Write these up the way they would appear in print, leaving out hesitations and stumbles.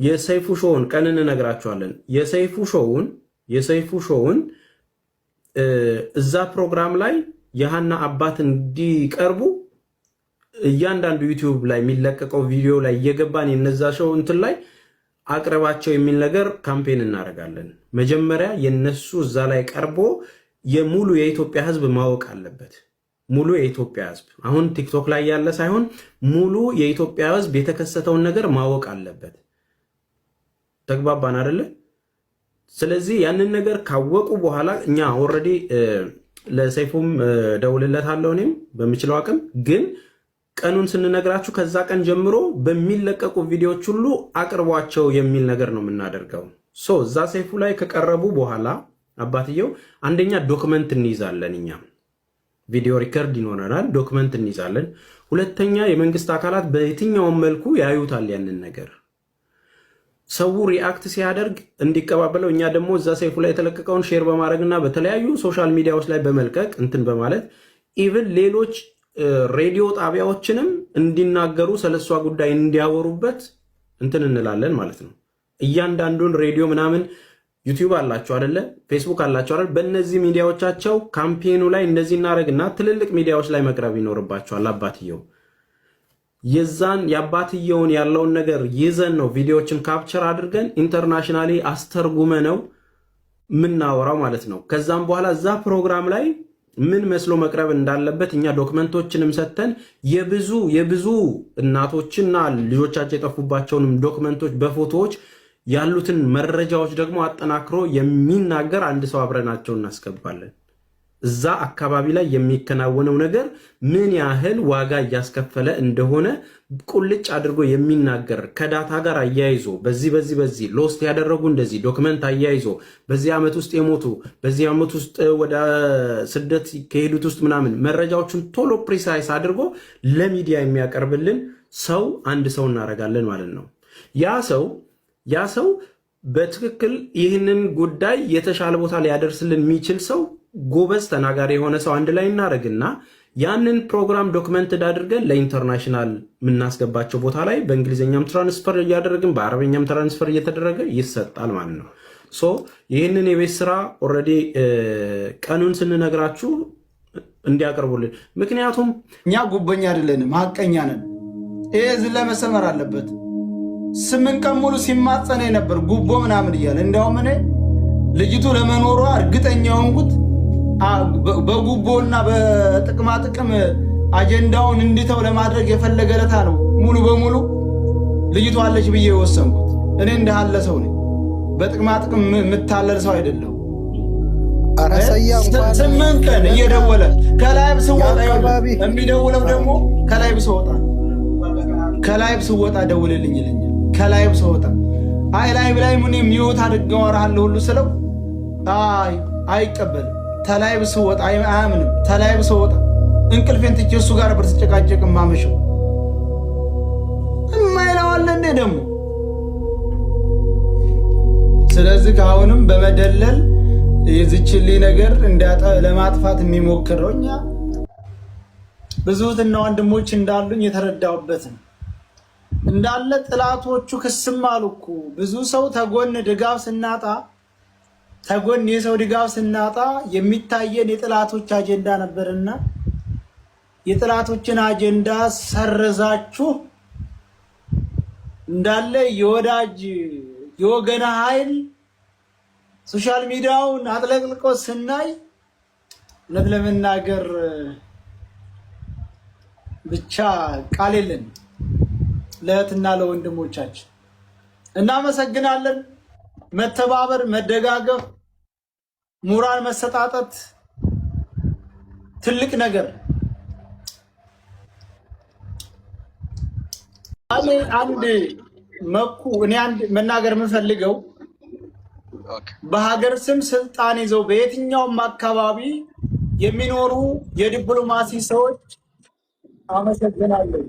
የሰይፉ ሾውን ቀን እንነግራችኋለን። የሰይፉ ሾውን እዛ ፕሮግራም ላይ የሃና አባት እንዲቀርቡ እያንዳንዱ ዩቲዩብ ላይ የሚለቀቀው ቪዲዮ ላይ እየገባን የነዛ ሾው እንትን ላይ አቅርባቸው የሚል ነገር ካምፔን እናደርጋለን። መጀመሪያ የነሱ እዛ ላይ ቀርቦ የሙሉ የኢትዮጵያ ሕዝብ ማወቅ አለበት። ሙሉ የኢትዮጵያ ሕዝብ አሁን ቲክቶክ ላይ ያለ ሳይሆን ሙሉ የኢትዮጵያ ሕዝብ የተከሰተውን ነገር ማወቅ አለበት። ተግባባን አይደለ? ስለዚህ ያንን ነገር ካወቁ በኋላ እኛ ኦልሬዲ ለሰይፉም ደውልለታለሁ እኔም በምችለው አቅም ግን ቀኑን ስንነግራችሁ ከዛ ቀን ጀምሮ በሚለቀቁ ቪዲዮዎች ሁሉ አቅርቧቸው የሚል ነገር ነው የምናደርገው። እዛ ሰይፉ ላይ ከቀረቡ በኋላ አባትየው አንደኛ ዶክመንት እንይዛለን፣ እኛ ቪዲዮ ሪከርድ ይኖረናል፣ ዶክመንት እንይዛለን። ሁለተኛ የመንግስት አካላት በየትኛውም መልኩ ያዩታል ያንን ነገር ሰው ሪአክት ሲያደርግ እንዲቀባበለው፣ እኛ ደግሞ እዛ ሰይፉ ላይ የተለቀቀውን ሼር በማድረግና በተለያዩ ሶሻል ሚዲያዎች ላይ በመልቀቅ እንትን በማለት ኢቭን ሌሎች ሬዲዮ ጣቢያዎችንም እንዲናገሩ ስለሷ ጉዳይ እንዲያወሩበት እንትን እንላለን ማለት ነው። እያንዳንዱን ሬዲዮ ምናምን ዩቲዩብ አላቸው አይደለ? ፌስቡክ አላቸው አይደል? በእነዚህ ሚዲያዎቻቸው ካምፔኑ ላይ እንደዚህ እናደርግና ትልልቅ ሚዲያዎች ላይ መቅረብ ይኖርባቸዋል። አባትየው የዛን የአባትየውን ያለውን ነገር ይዘን ነው ቪዲዮዎችን ካፕቸር አድርገን ኢንተርናሽናሊ አስተርጉመ ነው ምናወራው ማለት ነው። ከዛም በኋላ እዛ ፕሮግራም ላይ ምን መስሎ መቅረብ እንዳለበት እኛ ዶክመንቶችንም ሰተን የብዙ እናቶችና ልጆቻቸው የጠፉባቸውንም ዶክመንቶች በፎቶዎች ያሉትን መረጃዎች ደግሞ አጠናክሮ የሚናገር አንድ ሰው አብረናቸው እናስገባለን። እዛ አካባቢ ላይ የሚከናወነው ነገር ምን ያህል ዋጋ እያስከፈለ እንደሆነ ቁልጭ አድርጎ የሚናገር ከዳታ ጋር አያይዞ በዚህ ሎስት ያደረጉ እንደዚህ ዶክመንት አያይዞ በዚህ ዓመት ውስጥ የሞቱ በዚህ ዓመት ውስጥ ወደ ስደት ከሄዱት ውስጥ ምናምን መረጃዎችን ቶሎ ፕሪሳይስ አድርጎ ለሚዲያ የሚያቀርብልን ሰው አንድ ሰው እናደርጋለን ማለት ነው። ያ ሰው በትክክል ይህንን ጉዳይ የተሻለ ቦታ ሊያደርስልን የሚችል ሰው ጎበዝ ተናጋሪ የሆነ ሰው አንድ ላይ እናደርግና ያንን ፕሮግራም ዶክመንትድ አድርገን ለኢንተርናሽናል የምናስገባቸው ቦታ ላይ በእንግሊዝኛም ትራንስፈር እያደረግን በአረበኛም ትራንስፈር እየተደረገ ይሰጣል ማለት ነው። ይህንን የቤት ስራ ኦልሬዲ ቀኑን ስንነግራችሁ እንዲያቀርቡልን። ምክንያቱም እኛ ጉበኛ አይደለንም፣ ሀቀኛ ነን። ይሄ ዝም ላይ መሰመር አለበት። 8 ቀን ሙሉ ሲማጸነ ነበር ጉቦ ምናምን እያለ እንዲያውም እኔ ልጅቱ ለመኖሯ እርግጠኛ ሆንኩት በጉቦና በጥቅማ ጥቅም አጀንዳውን እንዲተው ለማድረግ የፈለገለታ ነው ሙሉ በሙሉ ልጅቱ አለች ብዬ የወሰንኩት። እኔ እንዳለ ሰው ነኝ፣ በጥቅማ ጥቅም የምታለል ሰው አይደለም። 8 ቀን እየደወለ ከላይብ ስወጣ የሚደውለው ደግሞ ከላይብ ስወጣ ደውልልኝ ይለኛል። ከላይብ ስወጣ ላይብ ላይ ምን የሚወት አድርገው አወራለሁ ሁሉ ስለው አይቀበልም። ተላይብ ስወጣ አያምንም። ተላይብ ስወጣ እንቅልፌን ትቼ እሱ ጋር በተጨቃጨቅ ማመሸው የማይለዋለ እንዴ ደግሞ። ስለዚህ ከአሁንም በመደለል የዝችልኝ ነገር ለማጥፋት የሚሞክረው እኛ ብዙ እህትና ወንድሞች እንዳሉኝ የተረዳሁበት ነው። እንዳለ ጥላቶቹ ክስም አሉኩ። ብዙ ሰው ተጎን ድጋፍ ስናጣ ተጎን የሰው ድጋፍ ስናጣ የሚታየን የጥላቶች አጀንዳ ነበርና የጥላቶችን አጀንዳ ሰርዛችሁ እንዳለ የወዳጅ የወገና ኃይል ሶሻል ሚዲያውን አጥለቅልቆ ስናይ እውነት ለመናገር ብቻ ቃል የለን። ለእህትና ለወንድሞቻችን እናመሰግናለን። መተባበር፣ መደጋገፍ፣ ሙራን መሰጣጠት ትልቅ ነገር። እኔ አንድ መናገር የምፈልገው በሀገር ስም ስልጣን ይዘው በየትኛውም አካባቢ የሚኖሩ የዲፕሎማሲ ሰዎች አመሰግናለሁ።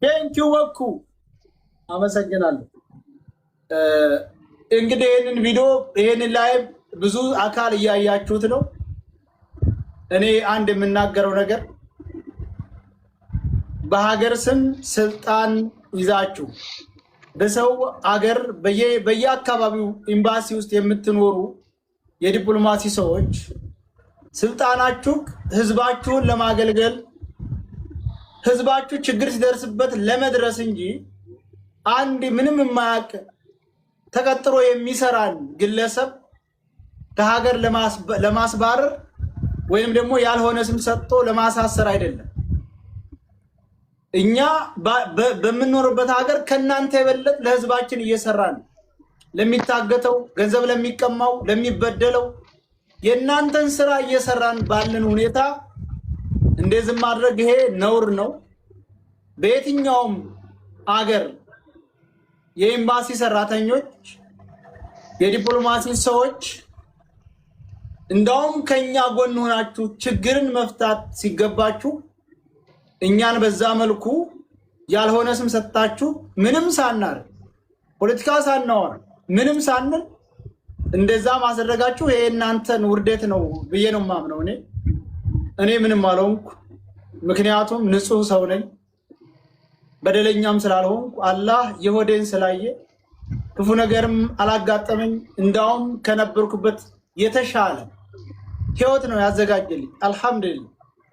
ቴንኪው ወኩ አመሰግናለሁ። እንግዲህ ይህንን ቪዲዮ ይህንን ላይቭ ብዙ አካል እያያችሁት ነው። እኔ አንድ የምናገረው ነገር በሀገር ስም ስልጣን ይዛችሁ በሰው አገር በየአካባቢው ኤምባሲ ውስጥ የምትኖሩ የዲፕሎማሲ ሰዎች ስልጣናችሁ ህዝባችሁን ለማገልገል ህዝባችሁ ችግር ሲደርስበት ለመድረስ እንጂ አንድ ምንም የማያውቅ ተቀጥሮ የሚሰራን ግለሰብ ከሀገር ለማስባረር ወይም ደግሞ ያልሆነ ስም ሰጥቶ ለማሳሰር አይደለም። እኛ በምንኖርበት ሀገር ከናንተ የበለጠ ለህዝባችን እየሰራን ለሚታገተው ገንዘብ ለሚቀማው ለሚበደለው የናንተን ስራ እየሰራን ባለን ሁኔታ እንደዚህ ማድረግ ይሄ ነውር ነው። በየትኛውም አገር የኤምባሲ ሰራተኞች የዲፕሎማሲ ሰዎች እንዳውም ከኛ ጎን ሆናችሁ ችግርን መፍታት ሲገባችሁ እኛን በዛ መልኩ ያልሆነ ስም ሰጣችሁ ምንም ሳናር ፖለቲካ ሳናወራ ምንም ሳንል እንደዛ ማስደረጋችሁ ይሄ እናንተን ውርደት ነው ብዬ ነው ማምነው። እኔ ምንም አልሆንኩ፣ ምክንያቱም ንጹህ ሰው ነኝ። በደለኛም ስላልሆንኩ አላህ የሆዴን ስላየ ክፉ ነገርም አላጋጠመኝ። እንዳውም ከነበርኩበት የተሻለ ህይወት ነው ያዘጋጀልኝ አልሐምዱሊላህ።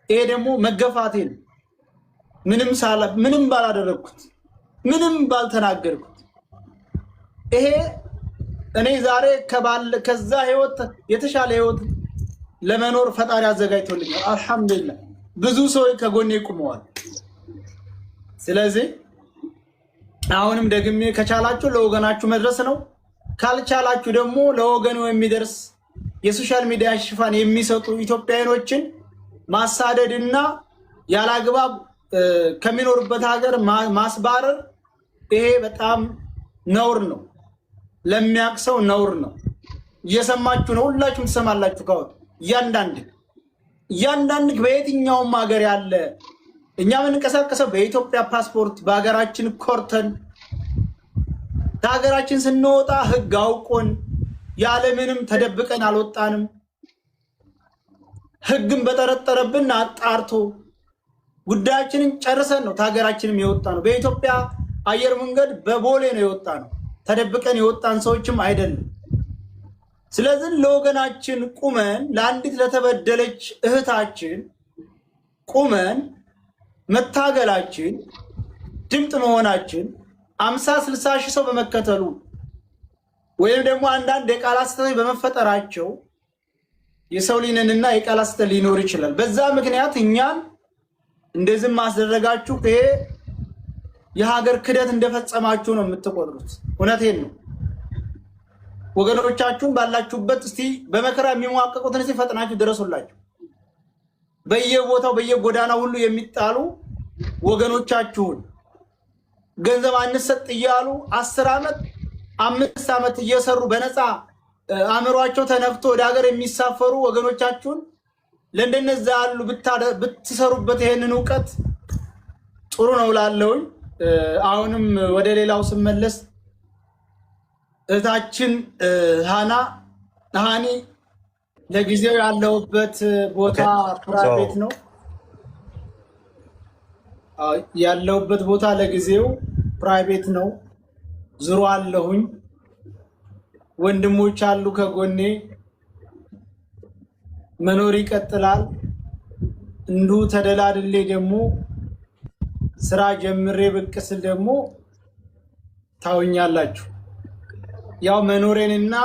ይሄ ደግሞ መገፋቴ ነው። ምንም ባላደረግኩት ምንም ባልተናገርኩት ይሄ እኔ ዛሬ ከዛ ህይወት የተሻለ ህይወት ለመኖር ፈጣሪ አዘጋጅቶልኛል አልሐምዱሊላህ። ብዙ ሰዎች ከጎኔ ቆመዋል። ስለዚህ አሁንም ደግሜ ከቻላችሁ ለወገናችሁ መድረስ ነው፣ ካልቻላችሁ ደግሞ ለወገኑ የሚደርስ የሶሻል ሚዲያ ሽፋን የሚሰጡ ኢትዮጵያውያኖችን ማሳደድና ያላግባብ ከሚኖርበት ሀገር ማስባረር ይሄ በጣም ነውር ነው። ለሚያቅሰው ነውር ነው። እየሰማችሁ ነው፣ ሁላችሁም ትሰማላችሁ። ካወት እያንዳንድ በየትኛውም ሀገር ያለ እኛ የምንንቀሳቀሰው በኢትዮጵያ ፓስፖርት በሀገራችን ኮርተን ከሀገራችን ስንወጣ ህግ አውቆን ያለምንም ተደብቀን አልወጣንም። ህግን በጠረጠረብን አጣርቶ ጉዳያችንን ጨርሰን ነው ከሀገራችንም የወጣ ነው። በኢትዮጵያ አየር መንገድ በቦሌ ነው የወጣ ነው። ተደብቀን የወጣን ሰዎችም አይደለም። ስለዚህ ለወገናችን ቁመን ለአንዲት ለተበደለች እህታችን ቁመን መታገላችን ድምጥ መሆናችን 50-60 ሺህ ሰው በመከተሉ ወይም ደግሞ አንዳንድ የቃላት ስህተቶች በመፈጠራቸው የሰው ሊነንና የቃላት ስህተት ሊኖር ይችላል። በዛ ምክንያት እኛን እንደዚህ ማስደረጋችሁ ይሄ የሀገር ክደት እንደፈጸማችሁ ነው የምትቆጥሩት። እውነቴን ነው። ወገኖቻችሁን ባላችሁበት እስቲ በመከራ የሚሟቀቁትን እስቲ ፈጥናችሁ ድረሱላችሁ። በየቦታው በየጎዳና ሁሉ የሚጣሉ ወገኖቻችሁን ገንዘብ አንሰጥ እያሉ 10 ዓመት 5 ዓመት እየሰሩ በነፃ አእምሯቸው ተነክቶ ወደ ሀገር የሚሳፈሩ ወገኖቻችሁን ለእንደነዛ ያሉ ብትሰሩበት ይሄንን እውቀት ጥሩ ነው ላለውኝ። አሁንም ወደ ሌላው ስመለስ እህታችን ሃኒ ለጊዜው ያለውበት ቦታ ፕራይቬት ነው። ያለውበት ቦታ ለጊዜው ፕራይቬት ነው። ዙሮ አለሁኝ፣ ወንድሞች አሉ ከጎኔ። መኖር ይቀጥላል። እንዱ ተደላድሌ ደግሞ ስራ ጀምሬ ብቅ ስል ደግሞ ታውኛላችሁ። ያው መኖሬንና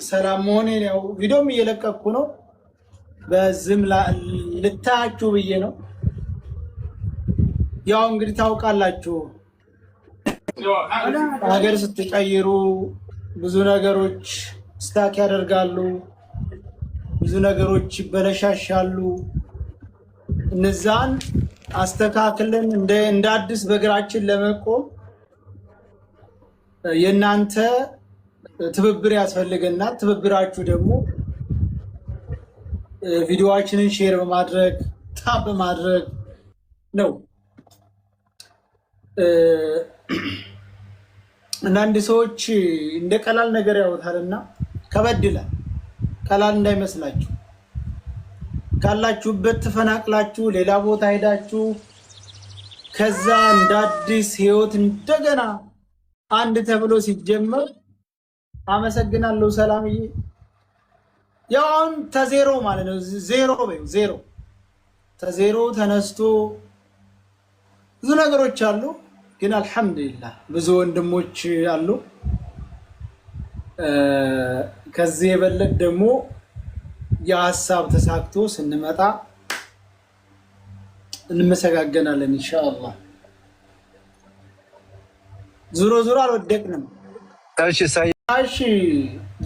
ሰላም መሆኔን ያው ቪዲዮም እየለቀኩ ነው። በዝም ልታያችሁ ብዬ ነው። ያው እንግዲህ ታውቃላችሁ ሀገር ስትቀይሩ ብዙ ነገሮች ስታክ ያደርጋሉ፣ ብዙ ነገሮች ይበለሻሻሉ። እነዛን አስተካክለን እንደ አዲስ በእግራችን ለመቆም የእናንተ ትብብር ያስፈልገናል። ትብብራችሁ ደግሞ ቪዲዮዋችንን ሼር በማድረግ ታብ በማድረግ ነው። አንዳንድ ሰዎች እንደ ቀላል ነገር ያወታልና ከበድ ይላል። ቀላል እንዳይመስላችሁ። ካላችሁበት ተፈናቅላችሁ ሌላ ቦታ ሄዳችሁ ከዛ እንደ አዲስ ህይወት እንደገና አንድ ተብሎ ሲጀመር አመሰግናለሁ ሰላምዬ። ያው አሁን ተዜሮ ማለት ነው። ዜሮ ተዜሮ ተነስቶ ብዙ ነገሮች አሉ። ግን አልሐምዱሊላህ ብዙ ወንድሞች አሉ። ከዚህ የበለጠ ደግሞ የሀሳብ ተሳክቶ ስንመጣ እንመሰጋገናለን ኢንሻአላህ። ዙሮ አልወደቅንም። እሺ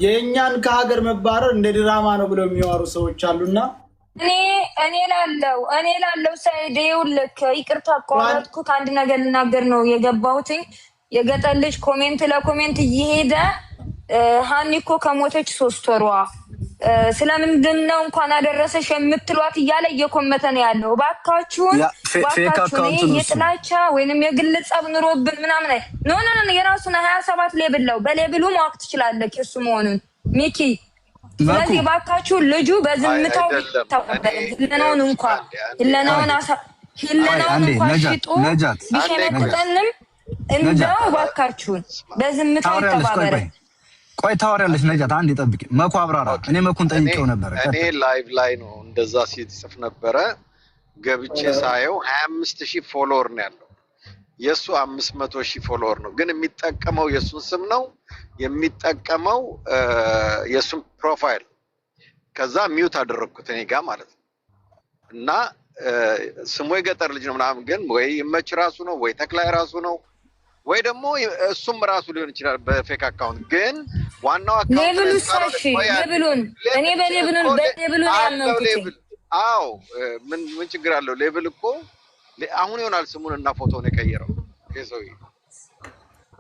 የእኛን ከሀገር መባረር እንደ ድራማ ነው ብለው የሚዋሩ ሰዎች አሉና እኔ ላለው ሳይድ ይኸውልህ፣ ይቅርታ አቋረጥኩት። አንድ ነገር ልናገር ነው የገባሁት። የገጠር ልጅ ኮሜንት ለኮሜንት እየሄደ ሀኒ እኮ ከሞተች 3 ወሯ ስለምንድን ነው እንኳን አደረሰሽ የምትሏት እያለ እየኮመተ ነው ያለው። እባካችሁን የጥላቻ ወይንም የግል ጸብ ኑሮብን ምናምን ኖ የራሱን 27 ሌብል ነው። በሌብሉ ማወቅ ትችላለህ የሱ መሆኑን ሚኪ። ስለዚህ እባካችሁ ልጁ በዝምታው ተቀበል። ህለናውን እንኳን ሽጦ ቢሸነቁጠንም እንደው እባካችሁን በዝምታው ተባበረ። ቆይ ታወሪያለሽ ነጃት፣ አንድ ይጠብቂ። መኩ አብራራ። እኔ መኩን ጠይቄው ነበር። እኔ ላይቭ ላይ ነው እንደዛ ሲጽፍ ነበረ። ገብቼ ሳየው 25000 ፎሎወር ነው ያለው። የሱ 500,000 ፎሎወር ነው። ግን የሚጠቀመው የሱን ስም ነው የሚጠቀመው የሱን ፕሮፋይል። ከዛ ሚውት አደረኩት እኔ ጋር ማለት ነው። እና ስሙ የገጠር ልጅ ነው ምናምን፣ ግን ወይ ይመች ራሱ ነው ወይ ተክላይ ራሱ ነው ወይ ደግሞ እሱም ራሱ ሊሆን ይችላል በፌክ አካውንት። ግን ዋናው አካውንት ሌብሉን እኔ በሌብሉን ያመንኩት። አዎ ምን ችግር አለው? ሌብል እኮ አሁን ይሆናል ስሙን እና ፎቶውን የቀየረው ሰውዬ።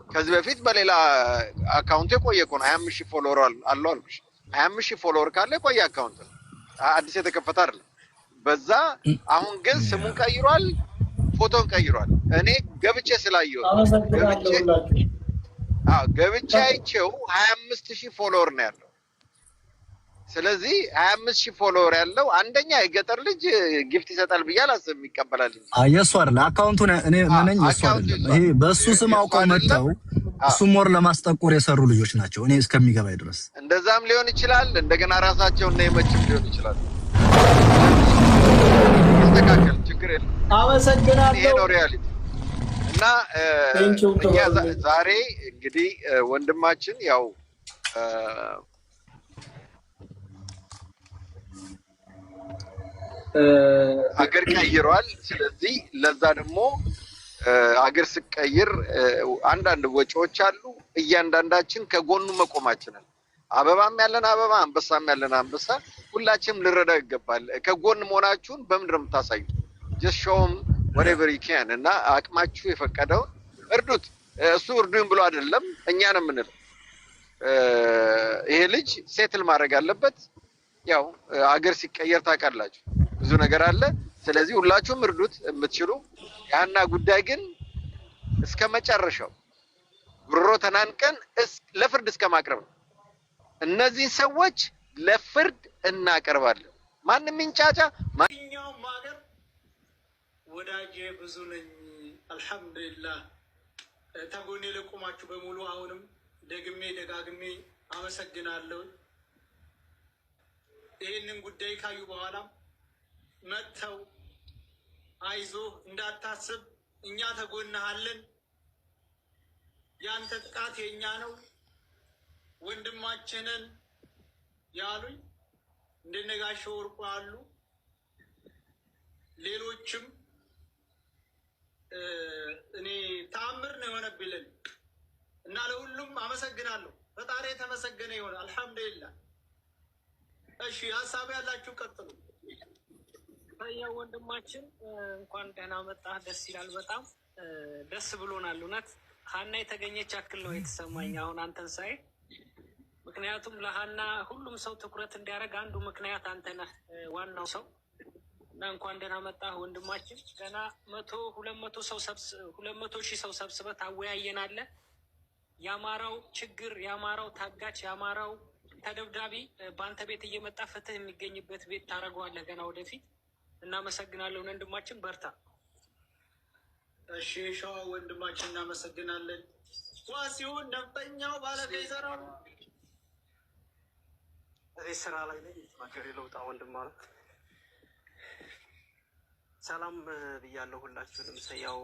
ከዚህ በፊት በሌላ አካውንት የቆየ እኮ ነው። 25000 ፎሎወር አለው አልኩሽ። 25000 ፎሎወር ካለ የቆየ አካውንት ነው፣ አዲስ የተከፈተ አይደለም። በዛ አሁን ግን ስሙን ቀይሯል፣ ፎቶን ቀይሯል። እኔ ገብቼ ስላየው ገብቼ አይቼው 25000 ፎሎወር ነው ያለው። ስለዚህ 25000 ፎሎወር ያለው አንደኛ የገጠር ልጅ ጊፍት ይሰጣል ብዬ አላስብም። ይቀበላል እንጂ የሱ አይደል አካውንቱን እኔ ምንኝ የሱ አይደል። ይሄ በሱ ስም አውቀው መጥተው እሱም ወር ለማስጠቆር የሰሩ ልጆች ናቸው እኔ እስከሚገባኝ ድረስ። እንደዛም ሊሆን ይችላል። እንደገና ራሳቸው እና የመችም ሊሆን ይችላል። ተስተካከል፣ ችግር የለም። አመሰግናለሁ። ይሄ ነው ሪያሊቲ። እና እኛ ዛሬ እንግዲህ ወንድማችን ያው አገር ቀይሯል። ስለዚህ ለዛ ደግሞ አገር ስቀይር አንዳንድ ወጪዎች አሉ። እያንዳንዳችን ከጎኑ መቆማችንን አበባም ያለን አበባ አንበሳም ያለን አንበሳ ሁላችንም ልረዳው ይገባል። ከጎን መሆናችሁን በምንድን ነው የምታሳዩት? just show them whatever you can እና አቅማችሁ የፈቀደውን እርዱት። እሱ እርዱኝ ብሎ አይደለም እኛ ነው የምንለው። ይሄ ልጅ ሴትል ማድረግ አለበት። ያው አገር ሲቀየር ታውቃላችሁ ብዙ ነገር አለ። ስለዚህ ሁላችሁም እርዱት የምትችሉ። ያና ጉዳይ ግን እስከ መጨረሻው ጉሮሮ ተናንቀን ለፍርድ እስከ ማቅረብ ነው። እነዚህ ሰዎች ለፍርድ እናቀርባለን። ማንም እንጫጫ ማንኛውም ሀገር ወዳጄ ብዙ ነኝ። አልሐምዱሊላህ ተጎኔ ለቆማችሁ በሙሉ አሁንም ደግሜ ደጋግሜ አመሰግናለሁ። ይህንን ጉዳይ ካዩ በኋላ መጥተው አይዞህ እንዳታስብ እኛ ተጎናሃለን፣ ያንተ ጥቃት የኛ ነው ወንድማችንን ያሉኝ እንደነጋሸው ወርቁ አሉ። ሌሎችም እኔ ተአምር ነው የሆነብልን እና ለሁሉም አመሰግናለሁ። ፈጣሪ የተመሰገነ ይሁን። አልሐምዱሊላህ። እሺ ሀሳብ ያላችሁ ቀጥሉ። ታዲያ ወንድማችን እንኳን ደህና መጣህ። ደስ ይላል። በጣም ደስ ብሎናል። እውነት ሀና የተገኘች ያክል ነው የተሰማኝ አሁን አንተን ሳይ። ምክንያቱም ለሀና ሁሉም ሰው ትኩረት እንዲያደርግ አንዱ ምክንያት አንተ ነህ ዋናው ሰው እና እንኳን ደህና መጣህ ወንድማችን። ገና 200,000 ሰው ሰብስበህ ታወያየናለህ። የአማራው ችግር፣ የአማራው ታጋች፣ የአማራው ተደብዳቢ በአንተ ቤት እየመጣ ፍትህ የሚገኝበት ቤት ታደርገዋለህ ገና ወደፊት። እናመሰግናለን ወንድማችን፣ በርታ። እሺ ሸዋ ወንድማችን እናመሰግናለን። ሲሆን ነፍጠኛው ባለቀይ ሰራው እዚህ ስራ ላይ ነኝ። ማከሪ ለውጣ ወንድም ማለት ሰላም ብያለሁ ሁላችሁንም። ሰያው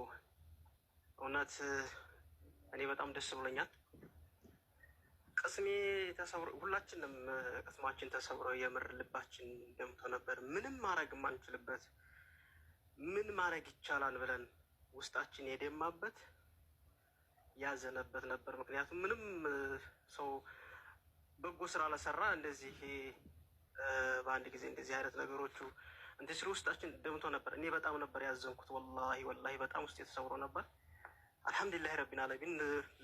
እውነት እኔ በጣም ደስ ብሎኛል። ቅስሜ ተሰብሮ ሁላችንም ቅስማችን ተሰብሮ የምር ልባችን ደምቶ ነበር። ምንም ማድረግ ማንችልበት ምን ማድረግ ይቻላል ብለን ውስጣችን የደማበት ያዘነበት ነበር። ምክንያቱም ምንም ሰው በጎ ስራ ለሰራ እንደዚህ በአንድ ጊዜ እንደዚህ አይነት ነገሮቹ እንትን ሲሉ ውስጣችን ደምቶ ነበር። እኔ በጣም ነበር ያዘንኩት። ወላሂ በጣም ውስጥ የተሰብሮ ነበር። አልሐምዱሊላህ ረቢል ዓለሚን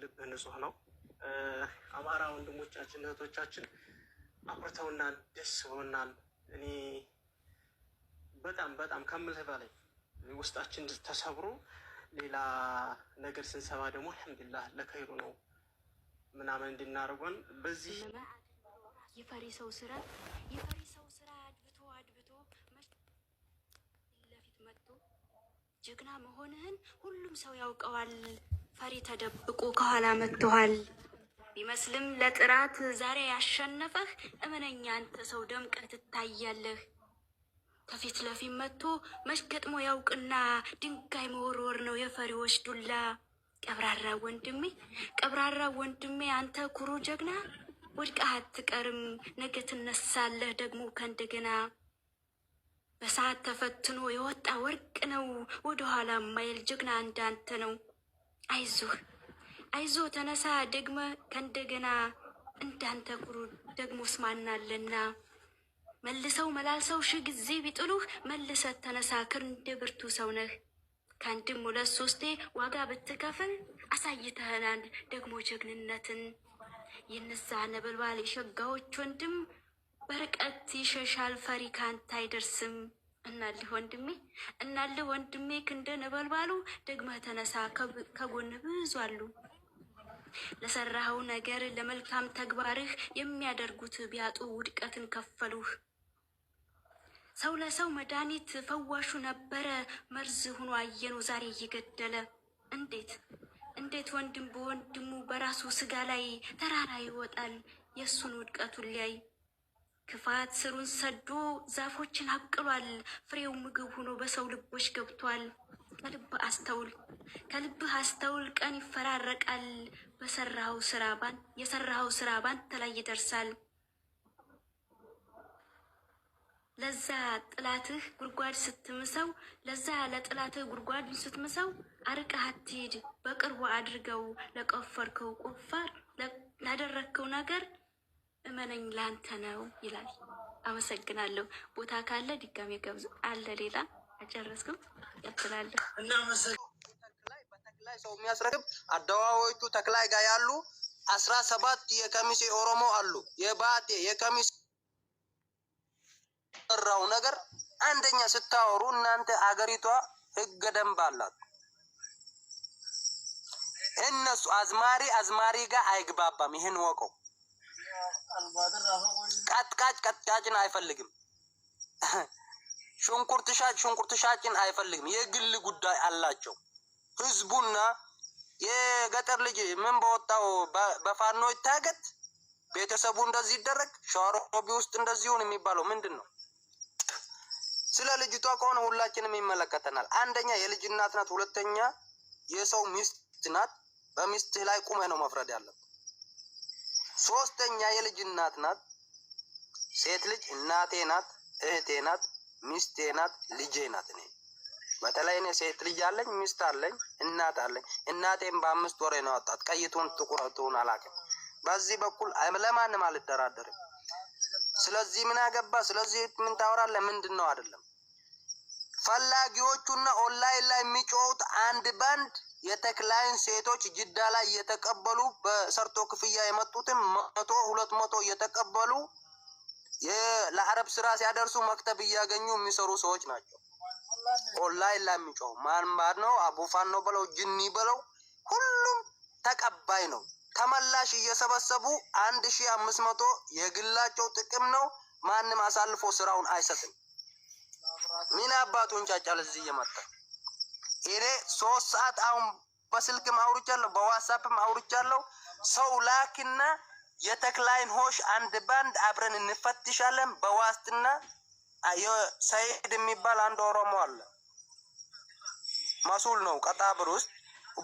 ልብህ ንጹህ ነው። አማራ ወንድሞቻችን እህቶቻችን አኩርተውናል፣ ደስ ብሎናል። እኔ በጣም ከምልህ በላይ ውስጣችን ተሰብሮ ሌላ ነገር ስንሰማ ደግሞ አልሐምዱሊላህ ለኸይሩ ነው ምናምን እንድናደርገን በዚህ የፈሪ ሰው ስራ አድብቶ ለፊት መጥቶ ጀግና መሆንህን ሁሉም ሰው ያውቀዋል። ፈሪ ተደብቆ ከኋላ መጥቷል። ቢመስልም ለጥራት ዛሬ ያሸነፈህ እመነኛ አንተ ሰው ደምቀህ ትታያለህ። ከፊት ለፊት መጥቶ መች ገጥሞ ያውቅና ድንጋይ መወርወር ነው የፈሪዎች ዱላ። ቀብራራ ወንድሜ አንተ ኩሩ ጀግና ወድቀህ አትቀርም፣ ነገ ትነሳለህ ደግሞ ከእንደገና። በሰዓት ተፈትኖ የወጣ ወርቅ ነው፣ ወደኋላ ማይል ጀግና እንዳንተ ነው። አይዞህ ተነሳ ደግመ ከእንደገና፣ እንዳንተ ኩሩ ደግሞ ስማናለና። መልሰው መላልሰው ሺህ ጊዜ ቢጥሉህ መልሰህ ተነሳ እንደ ብርቱ ሰው ነህ። ከአንድም 2 3 ዋጋ ብትከፍል አሳይተህናል ደግሞ ጀግንነትን። የነዛ ነበልባል የሸጋዎች ወንድም በርቀት ይሸሻል ፈሪ ካንተ አይደርስም። እናልህ ወንድሜ ክንደ ነበልባሉ ደግመህ ተነሳ ከጎን ብዙ አሉ። ለሰራኸው ነገር ለመልካም ተግባርህ የሚያደርጉት ቢያጡ ውድቀትን ከፈሉህ። ሰው ለሰው መድኃኒት ፈዋሹ ነበረ፣ መርዝ ሆኖ አየነው ዛሬ እየገደለ። እንዴት ወንድም በወንድሙ በራሱ ስጋ ላይ ተራራ ይወጣል የእሱን ውድቀቱን ሊያይ። ክፋት ስሩን ሰዶ ዛፎችን አብቅሏል፣ ፍሬው ምግብ ሆኖ በሰው ልቦች ገብቷል። ከልብህ አስተውል ቀን ይፈራረቃል፣ የሰራኸው ስራ ባንተ ላይ ይደርሳል። ለዛ ለጥላትህ ጉድጓድ ስትምሰው አርቀህ አትሂድ በቅርቡ አድርገው። ለቆፈርከው ቁፋር ላደረግከው ነገር እመነኝ ላንተ ነው ይላል። አመሰግናለሁ። ቦታ ካለ ድጋሜ ገብዝ አለ። ሌላ አጨረስኩም ያጥላለሁ እና በተክላይ ሰው የሚያስረክብ አደዋዎቹ ተክላይ ጋር ያሉ 17 የከሚሴ ኦሮሞ አሉ። የባቴ የከሚሴ ራው ነገር አንደኛ ስታወሩ እናንተ አገሪቷ ህገ ደንብ አላት። እነሱ አዝማሪ ጋር አይግባባም። ይሄን ወቀው። ቀጥቃጭን አይፈልግም። ሽንኩርት ሻጭን አይፈልግም። የግል ጉዳይ አላቸው። ህዝቡና የገጠር ልጅ ምን በወጣው በፋኖ ይታገት፣ ቤተሰቡ እንደዚህ ይደረግ፣ ሸዋሮቢ ውስጥ እንደዚሁን የሚባለው ምንድን ነው? ስለ ልጅቷ ከሆነ ሁላችንም ይመለከተናል። አንደኛ የልጅ እናት ናት። ሁለተኛ የሰው ሚስት ናት። በሚስትህ ላይ ቁመህ ነው መፍረድ ያለብህ። ሶስተኛ የልጅ እናት ናት። ሴት ልጅ እናቴ ናት፣ እህቴ ናት፣ ሚስቴ ናት፣ ልጄ ናት። በተለይ እኔ ሴት ልጅ አለኝ፣ ሚስት አለኝ፣ እናት አለኝ። እናቴም በ5 ወር ነው ያወጣት። ቀይቱን ጥቁረቱን አላውቅም። በዚህ በኩል ለማንም አልደራደርም። ስለዚህ ምን አገባ? ስለዚህ ምን ታወራለህ? ምንድነው? አይደለም ፈላጊዎቹና ኦንላይን ላይ የሚጮሁት አንድ ባንድ የተክላይን ሴቶች ጅዳ ላይ እየተቀበሉ በሰርቶ ክፍያ የመጡትን 100-200 እየተቀበሉ ለአረብ ስራ ሲያደርሱ መክተብ እያገኙ የሚሰሩ ሰዎች ናቸው። ኦንላይን ላይ የሚጮሁ ማን ነው? አቡፋን ነው በለው፣ ጅኒ በለው፣ ሁሉም ተቀባይ ነው። ተመላሽ እየሰበሰቡ 1500 የግላቸው ጥቅም ነው። ማንም አሳልፎ ስራውን አይሰጥም። ምን አባቱን ጫጫል እዚህ እየመጣ እኔ 3 ሰዓት አሁን በስልክም አውርቻለሁ፣ በዋትስአፕም አውርቻለሁ። ሰው ላክና የተክላይን ሆሽ አንድ ባንድ አብረን እንፈትሻለን በዋስትና። ሰይድ የሚባል አንድ ኦሮሞ አለ፣ ማሱል ነው ቀጣብር ውስጥ።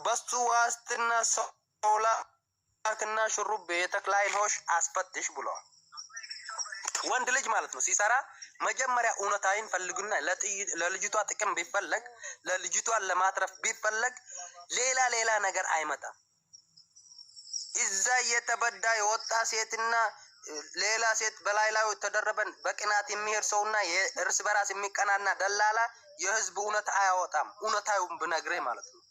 በሱ ዋስትና ሰው ላክና ሽሩብ የተክላይን ሆሽ አስፈትሽ ብለዋል። ወንድ ልጅ ማለት ነው ሲሰራ መጀመሪያ እውነታውን ፈልጉና ለልጅቷ ጥቅም ቢፈለግ ለልጅቷን ለማትረፍ ቢፈለግ ሌላ ነገር አይመጣም። እዛ የተበዳ የወጣ ሴትና ሌላ ሴት በላይ ተደረበን በቅናት የሚሄድ ሰውና የእርስ በራስ የሚቀናና ደላላ የህዝብ እውነት አያወጣም። እውነታውን ብነግርህ ማለት ነው።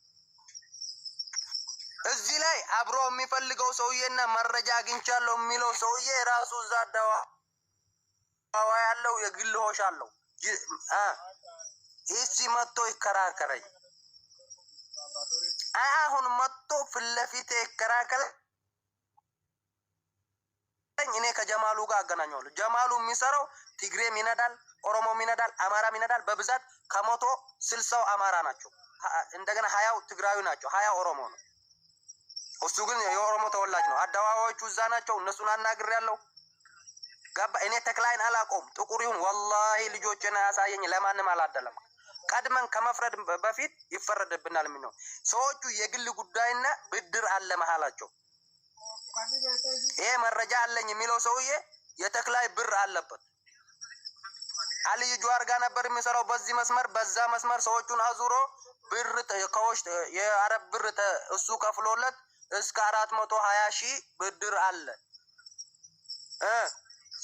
እዚህ ላይ አብሮ የሚፈልገው ሰውዬና መረጃ አግኝቻለሁ የሚለው ሰውዬ ራሱ እዛ ያለው የግል ሆሽ አለው። እሺ መጥቶ ይከራከረኝ። አሁን መጥቶ ፊት ለፊት ይከራከረኝ። እኔ ከጀማሉ ጋር አገናኘዋለሁ። ጀማሉ የሚሰራው ትግሬም ይነዳል፣ ኦሮሞም ይነዳል፣ አማራም ይነዳል። በብዛት ከ160 አማራ ናቸው። እንደገና 20 ትግራዊ ናቸው፣ 20 ኦሮሞ ነው። እሱ ግን የኦሮሞ ተወላጅ ነው። አደዋዋዮቹ እዛ ናቸው። እነሱን አናግሬያለሁ። ገባ። እኔ ተክላይን አላቆም ጥቁር ይሁን ወላሂ ልጆችን ያሳየኝ ለማንም አላደለም። ቀድመን ከመፍረድ በፊት ይፈረድብናል። ምን ነው ሰዎቹ የግል ጉዳይና ብድር አለ መሃላቸው። ይሄ መረጃ አለኝ የሚለው ሰውዬ የተክላይ ብር አለበት። አልይ ጁዋር ጋር ነበር የሚሰራው በዚህ መስመር በዛ መስመር ሰዎቹን አዙሮ ብር ከወሽ የአረብ ብር እሱ ከፍሎለት እስከ 420 ሺህ ብድር አለ።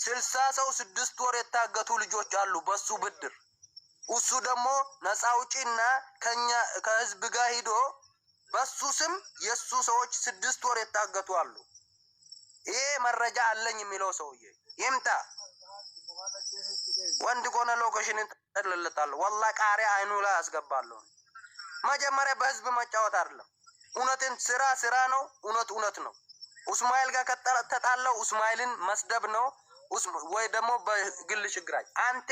60 ሰው 6 ወር የታገቱ ልጆች አሉ በሱ ብድር። እሱ ደግሞ ነፃ አውጪና ከህዝብ ጋር ሄዶ በሱ ስም የሱ ሰዎች 6 ወር የታገቱ አሉ። ይሄ መረጃ አለኝ የሚለው ሰውዬ ይምጣ። ወንድ ኮነ ሎኬሽን እንጠልልታለሁ። ወላሂ ቃሪያ አይኑ ላይ አስገባለሁ። መጀመሪያ በህዝብ መጫወት አይደለም። እውነትን ስራ ነው። እውነት ነው። ኡስማኤል ጋር ከተጣላው ኡስማኤልን መስደብ ነው ወይ ደግሞ በግል ችግራይ። አንተ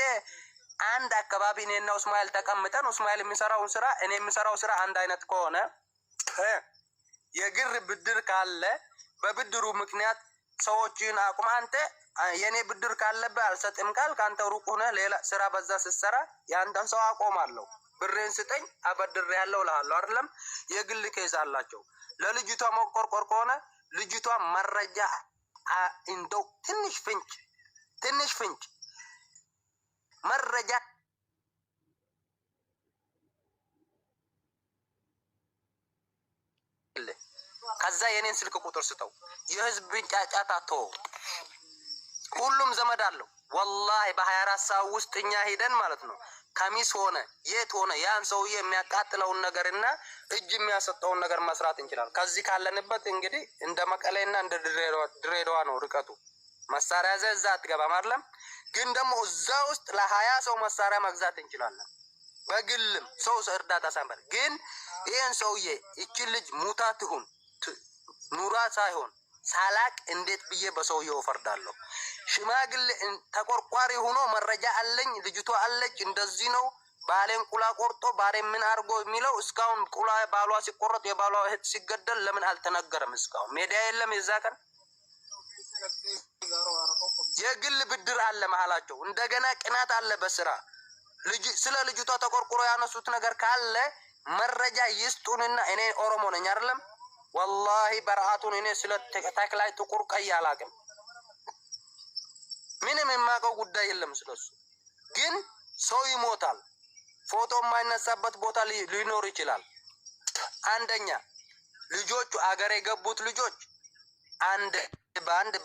አንድ አካባቢ እኔና ኡስማኤል ተቀምጠን ኡስማኤል የሚሰራውን ስራ እኔ የሚሰራው ስራ አንድ አይነት ከሆነ የግር ብድር ካለ በብድሩ ምክንያት ሰዎችን አቁም። አንተ የኔ ብድር ካለበት አልሰጥም ካልክ አንተ ሩቅ ሆነህ ሌላ ስራ በዛ ስትሰራ ያንተን ሰው አቆማለሁ። ብሬን ስጠኝ አበድር ያለው እልሃለሁ አይደለም። የግል ኬዝ አላቸው። ለልጅቷ መቆርቆር ከሆነ ልጅቷ መረጃ እንደው ትንሽ ፍንጭ መረጃ ከዛ የኔን ስልክ ቁጥር ስጠው። የህዝብ ጫጫታ ተው። ሁሉም ዘመድ አለው። ወላሂ በ24 ሰዓት ውስጥ እኛ ሄደን ማለት ነው ከሚስ ሆነ የት ሆነ ያን ሰውዬ የሚያቃጥለውን ነገርና እጅ የሚያሰጠውን ነገር መስራት እንችላለን። ከዚህ ካለንበት እንግዲህ እንደ መቀሌና እንደ ድሬዳዋ ነው ርቀቱ። መሳሪያ ዘዛ አትገባም አይደለም። ግን ደግሞ እዛ ውስጥ ለ20 ሰው መሳሪያ መግዛት እንችላለን። በግልም ሰው እርዳታ ሳንበር። ግን ይሄን ሰውዬ እቺ ልጅ ሙታ ትሁን ኑራ ሳይሆን ሳላቅ እንዴት ብዬ በሰውየው ፈርዳለሁ? ሽማግሌ ተቆርቋሪ ሆኖ መረጃ አለኝ ልጅቷ አለች እንደዚህ ነው ባሌን ቁላ ቆርጦ ባሬ ምን አርጎ የሚለው እስካሁን ቁላ ባሏ ሲቆረጥ የባሏ እህት ሲገደል ለምን አልተነገረም? እስካሁን ሜዲያ የለም። የዛ ቀን የግል ብድር አለ መሃላቸው። እንደገና ቅናት አለ በስራ ስለ ልጅቷ ተቆርቆሮ ያነሱት ነገር ካለ መረጃ ይስጡንና እኔ ኦሮሞ ነኝ አይደለም ወላሂ በረአቱን እኔ ስለ ተክላይ ጥቁር ቀይ አላቅም። ምንም የማውቀው ጉዳይ የለም ስለሱ። ግን ሰው ይሞታል። ፎቶ የማይነሳበት ቦታ ሊኖር ይችላል። አንደኛ ልጆቹ አገር የገቡት ልጆች አንድ ባንድ